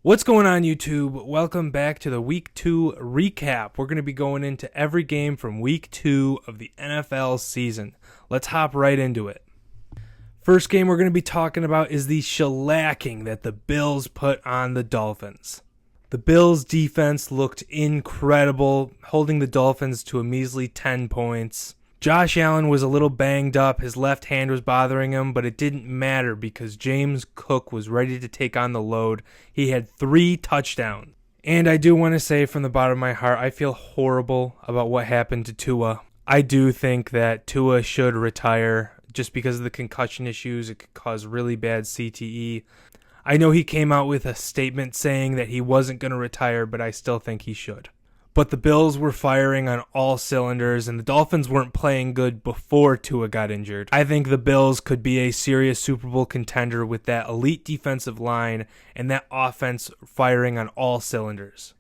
What's going on, YouTube? Welcome back to the Week 2 recap. We're going to be going into every game from Week 2 of the NFL season. Let's hop right into it. First game we're going to be talking about is the shellacking that the Bills put on the Dolphins. The Bills' defense looked incredible, holding the Dolphins to a measly 10 points. Josh Allen was a little banged up. His left hand was bothering him, but it didn't matter because James Cook was ready to take on the load. He had 3 touchdowns. And I do want to say from the bottom of my heart, I feel horrible about what happened to Tua. I do think that Tua should retire just because of the concussion issues. It could cause really bad CTE. I know he came out with a statement saying that he wasn't going to retire, but I still think he should. But the Bills were firing on all cylinders, and the Dolphins weren't playing good before Tua got injured. I think the Bills could be a serious Super Bowl contender with that elite defensive line and that offense firing on all cylinders.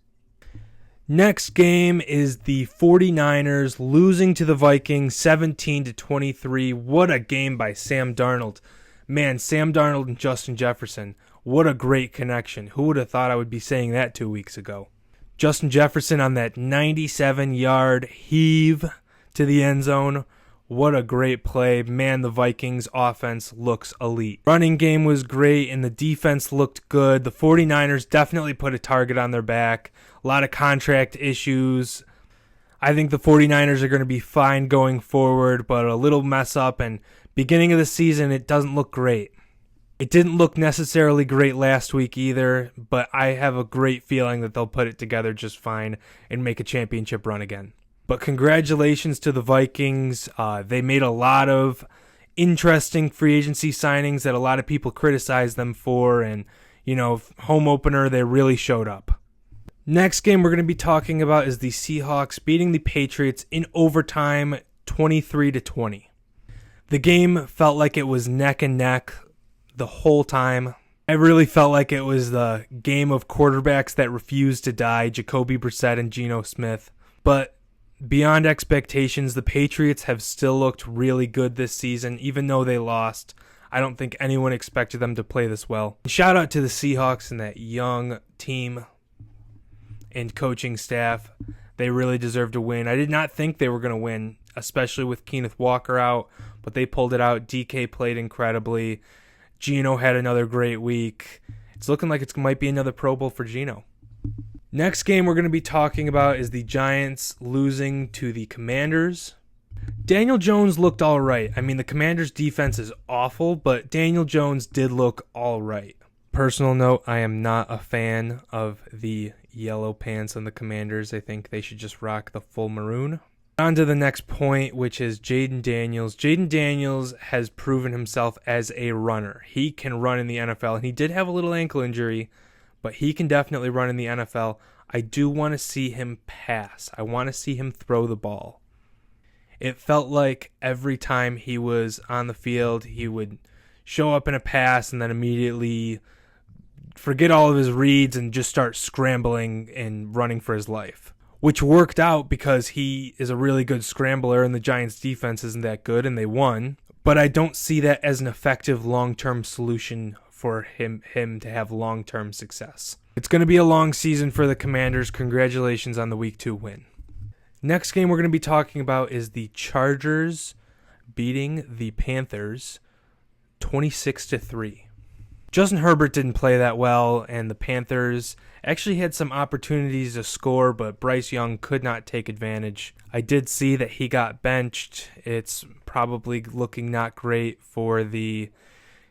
Next game is the 49ers losing to the Vikings 17-23. What a game by Sam Darnold. Man, Sam Darnold and Justin Jefferson, what a great connection. Who would have thought I would be saying that 2 weeks ago? Justin Jefferson on that 97-yard heave to the end zone. What a great play. Man, the Vikings offense looks elite. Running game was great and the defense looked good. The 49ers definitely put a target on their back. A lot of contract issues. I think the 49ers are going to be fine going forward, but a little mess up, and beginning of the season, it doesn't look great. It didn't look necessarily great last week either, but I have a great feeling that they'll put it together just fine and make a championship run again. But congratulations to the Vikings. They made a lot of interesting free agency signings that a lot of people criticized them for, and, home opener, they really showed up. Next game we're going to be talking about is the Seahawks beating the Patriots in overtime 23-20. The game felt like it was neck and neck the whole time. I really felt like it was the game of quarterbacks that refused to die, Jacoby Brissett and Geno Smith. But beyond expectations, the Patriots have still looked really good this season, even though they lost. I don't think anyone expected them to play this well. Shout out to the Seahawks and that young team and coaching staff. They really deserve to win. I did not think they were going to win, especially with Kenneth Walker out, but they pulled it out. DK played incredibly. Geno had another great week. It's looking like it might be another Pro Bowl for Geno. Next game we're going to be talking about is the Giants losing to the Commanders. Daniel Jones looked all right. I mean, the Commanders' defense is awful, but Daniel Jones did look all right. Personal note, I am not a fan of the yellow pants on the Commanders. I think they should just rock the full maroon. On to the next point, which is Jaden Daniels. Jaden Daniels has proven himself as a runner. He can run in the NFL, and he did have a little ankle injury, but he can definitely run in the NFL. I do want to see him pass. I want to see him throw the ball. It felt like every time he was on the field, he would show up in a pass and then immediately forget all of his reads and just start scrambling and running for his life, which worked out because he is a really good scrambler and the Giants' defense isn't that good and they won. But I don't see that as an effective long-term solution for him to have long-term success. It's going to be a long season for the Commanders. Congratulations on the Week 2 win. Next game we're going to be talking about is the Chargers beating the Panthers 26-3. Justin Herbert didn't play that well, and the Panthers actually had some opportunities to score, but Bryce Young could not take advantage. I did see that he got benched. It's probably looking not great for the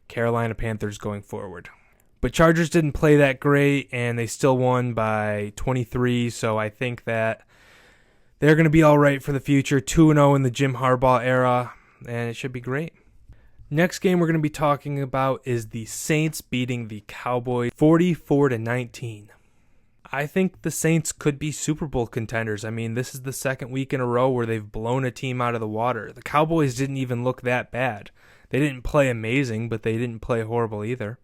Carolina Panthers going forward. But Chargers didn't play that great, and they still won by 23, so I think that they're going to be all right for the future. 2-0 in the Jim Harbaugh era, and it should be great. Next game we're going to be talking about is the Saints beating the Cowboys 44-19. I think the Saints could be Super Bowl contenders. I mean, this is the second week in a row where they've blown a team out of the water. The Cowboys didn't even look that bad. They didn't play amazing, but they didn't play horrible either.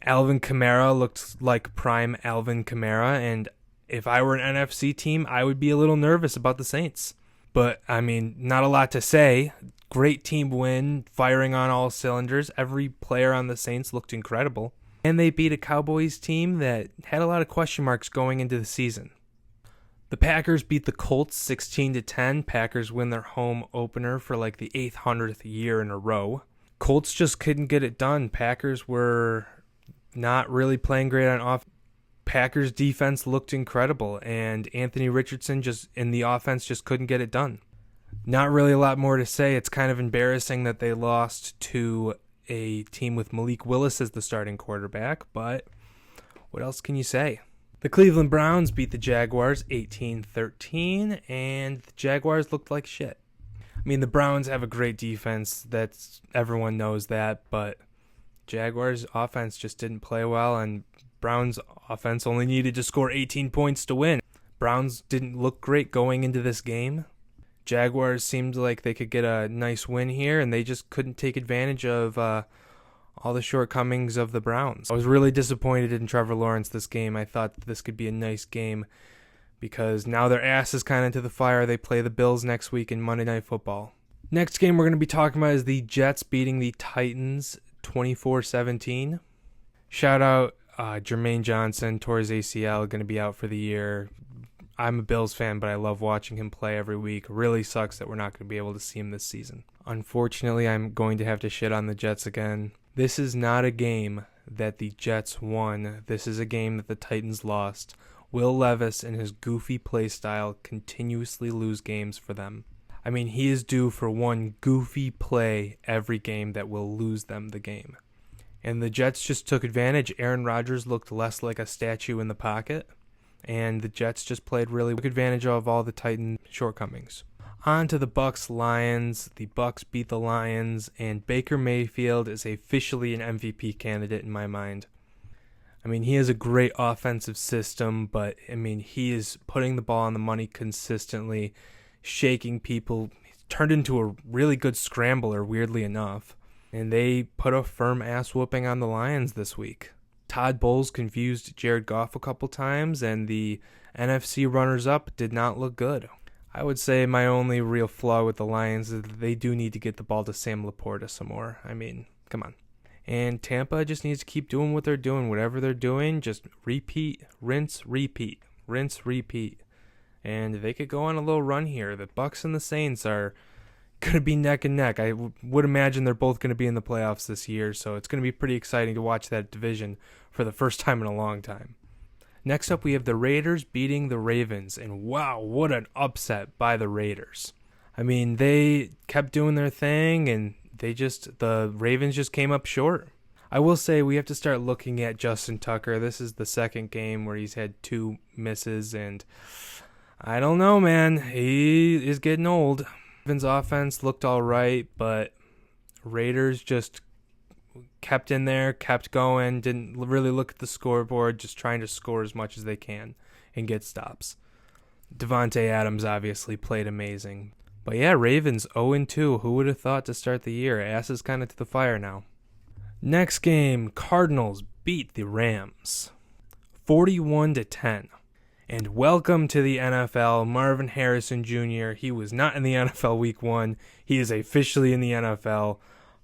Alvin Kamara looked like prime Alvin Kamara, and if I were an NFC team, I would be a little nervous about the Saints. But, I mean, not a lot to say. Great team win, firing on all cylinders. Every player on the Saints looked incredible. And they beat a Cowboys team that had a lot of question marks going into the season. The Packers beat the Colts 16-10. Packers win their home opener for like the 800th year in a row. Colts just couldn't get it done. Packers were not really playing great on offense. Packers defense looked incredible, and Anthony Richardson just in the offense just couldn't get it done. Not really a lot more to say. It's kind of embarrassing that they lost to a team with Malik Willis as the starting quarterback, but what else can you say? The Cleveland Browns beat the Jaguars 18-13, and the Jaguars looked like shit. I mean, the Browns have a great defense. Everyone knows that, but Jaguars' offense just didn't play well, and Browns' offense only needed to score 18 points to win. Browns didn't look great going into this game. Jaguars seemed like they could get a nice win here, and they just couldn't take advantage of all the shortcomings of the Browns. I was really disappointed in Trevor Lawrence this game. I thought that this could be a nice game because now their ass is kind of to the fire. They play the Bills next week in Monday Night Football. Next game we're going to be talking about is the Jets beating the Titans 24-17. Shout out Jermaine Johnson, tore his ACL, going to be out for the year. I'm a Bills fan, but I love watching him play every week. Really sucks that we're not going to be able to see him this season. Unfortunately, I'm going to have to shit on the Jets again. This is not a game that the Jets won. This is a game that the Titans lost. Will Levis and his goofy play style continuously lose games for them. I mean, he is due for one goofy play every game that will lose them the game. And the Jets just took advantage. Aaron Rodgers looked less like a statue in the pocket. And the Jets just played really took advantage of all the Titan shortcomings. On to the Bucs-Lions. The Bucs beat the Lions, and Baker Mayfield is officially an MVP candidate in my mind. I mean, he has a great offensive system, but, I mean, he is putting the ball on the money consistently, shaking people. He's turned into a really good scrambler, weirdly enough. And they put a firm ass whooping on the Lions this week. Todd Bowles confused Jared Goff a couple times, and the NFC runners-up did not look good. I would say my only real flaw with the Lions is that they do need to get the ball to Sam Laporta some more. I mean, come on. And Tampa just needs to keep doing what they're doing. Whatever they're doing, just repeat, rinse, repeat, rinse, repeat. And they could go on a little run here. The Bucs and the Saints are going to be neck and neck. I would imagine they're both going to be in the playoffs this year, so it's going to be pretty exciting to watch that division for the first time in a long time. Next up, we have the Raiders beating the Ravens, and wow, what an upset by the Raiders. I mean, they kept doing their thing, and the Ravens just came up short. I will say we have to start looking at Justin Tucker. This is the second game where he's had 2 misses, and I don't know, man. He is getting old. Ravens offense looked all right, but Raiders just kept in there, kept going, didn't really look at the scoreboard, just trying to score as much as they can and get stops. Devontae Adams obviously played amazing. But yeah, Ravens 0-2. Who would have thought to start the year? Ass is kind of to the fire now. Next game, Cardinals beat the Rams 41-10. And welcome to the NFL, Marvin Harrison Jr. He was not in the NFL Week 1. He is officially in the NFL.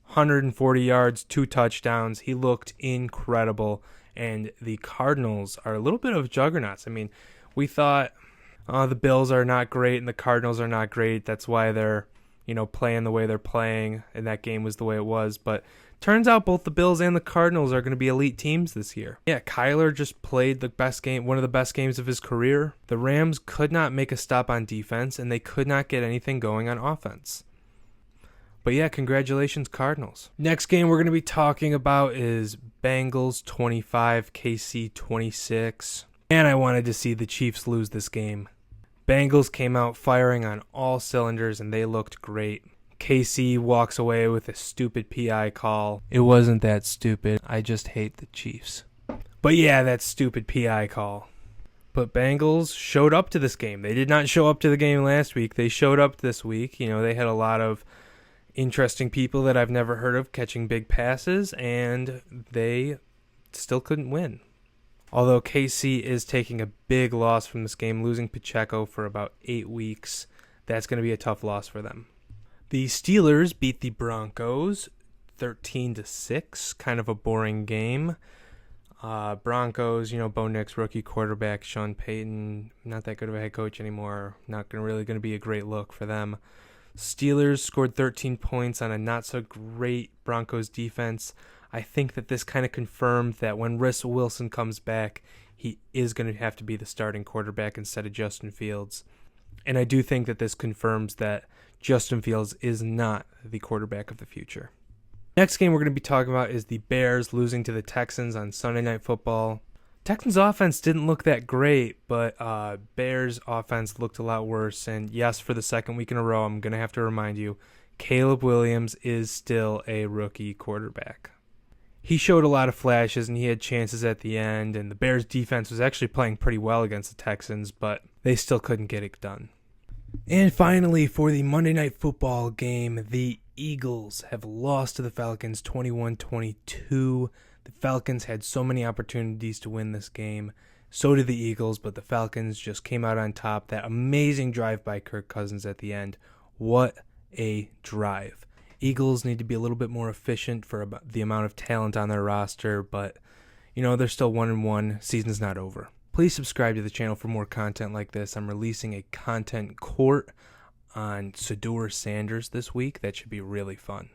140 yards, 2 touchdowns. He looked incredible. And the Cardinals are a little bit of juggernauts. I mean, we thought the Bills are not great and the Cardinals are not great. That's why they're, playing the way they're playing. And that game was the way it was. But turns out both the Bills and the Cardinals are going to be elite teams this year. Yeah, Kyler just played the best game, one of the best games of his career. The Rams could not make a stop on defense, and they could not get anything going on offense. But yeah, congratulations, Cardinals. Next game we're going to be talking about is Bengals 25, KC 26. And I wanted to see the Chiefs lose this game. Bengals came out firing on all cylinders, and they looked great. KC walks away with a stupid PI call. It wasn't that stupid. I just hate the Chiefs. But yeah, that stupid PI call. But Bengals showed up to this game. They did not show up to the game last week. They showed up this week. They had a lot of interesting people that I've never heard of catching big passes, and they still couldn't win. Although KC is taking a big loss from this game, losing Pacheco for about 8 weeks. That's going to be a tough loss for them. The Steelers beat the Broncos 13-6, kind of a boring game. Broncos, Bo Nix, rookie quarterback, Sean Payton, not that good of a head coach anymore. Not really going to be a great look for them. Steelers scored 13 points on a not so great Broncos defense. I think that this kind of confirmed that when Russell Wilson comes back, he is going to have to be the starting quarterback instead of Justin Fields. And I do think that this confirms that Justin Fields is not the quarterback of the future. Next game we're going to be talking about is the Bears losing to the Texans on Sunday Night Football. Texans offense didn't look that great, but Bears offense looked a lot worse. And yes, for the second week in a row, I'm going to have to remind you, Caleb Williams is still a rookie quarterback. He showed a lot of flashes and he had chances at the end, and the Bears defense was actually playing pretty well against the Texans, but they still couldn't get it done. And finally, for the Monday Night Football game, the Eagles have lost to the Falcons 21-22. The Falcons had so many opportunities to win this game. So did the Eagles, but the Falcons just came out on top. That amazing drive by Kirk Cousins at the end. What a drive. Eagles need to be a little bit more efficient for the amount of talent on their roster, but, they're still 1-1. Season's not over. Please subscribe to the channel for more content like this. I'm releasing a content court on Shedeur Sanders this week. That should be really fun.